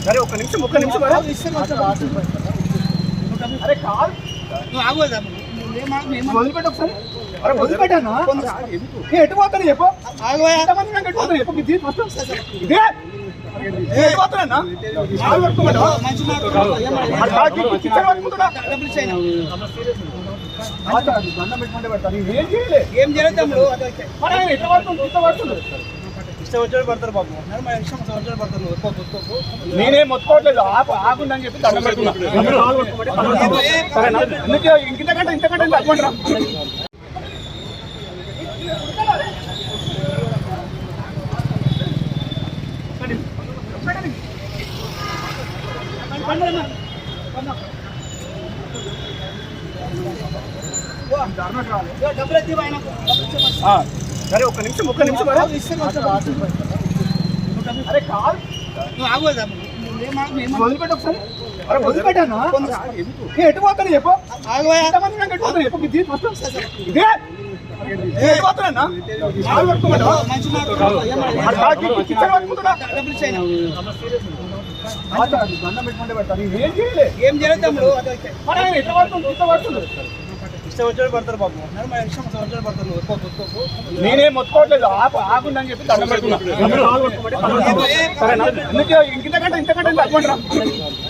సరే ఒక్క నిమిషం అరే కాల్ నువ్వు ఆగోదా వదిలిపెట్టు ఒకసారి. అరే వదిలిపెట్టానా ఎటు పోతాను చెప్పు. ఎంతమంది నాకు ఎటు పోతాను చెప్పు. ఇదే ఎటు పోతానన్నా దండం పెట్టుకుంటే పెడతాను. ఏం చేయలేదు ఏం చేయలేదు తమ్ముడు. ఎట్లా పడుతుంది ఇట్లా పడుతుంది. ఇష్టం వచ్చాడు పడతారు బాబు. ఇష్టం వచ్చాడు పడతారు. నేనేం మొత్తుకోవట్లేదు. ఆగుందని చెప్పి దండం పెట్టుకున్నా. ఇంతకంటే తగ్గమంటారా. సరే ఒక్క నిమిషం అరే కాల్ నువ్వు ఆగోదా వదిలిపెట్టు ఒకసారి. అరే వదిలిపెట్టానా ఎటు పోతాను చెప్పు. ఎంతమంది నాకు ఎటు పోతాను చెప్పు. ఇదే ఎటు పోతానన్నా దండం పెట్టుకుంటే పెడతాను. ఏం చేయలేదు ఏం చేయలేదు తమ్ముడు. ఎట్లా పడుతుంది ఇట్లా పడుతుంది. ఇష్టం వచ్చాడు పడతారు బాబు. ఇష్టం వచ్చాడు పడతారు. నేనేం మొత్తుకోవట్లేదు. ఆగుందని చెప్పి దండం పెట్టుకున్నా. ఇంతకంటే తగ్గమంటారా.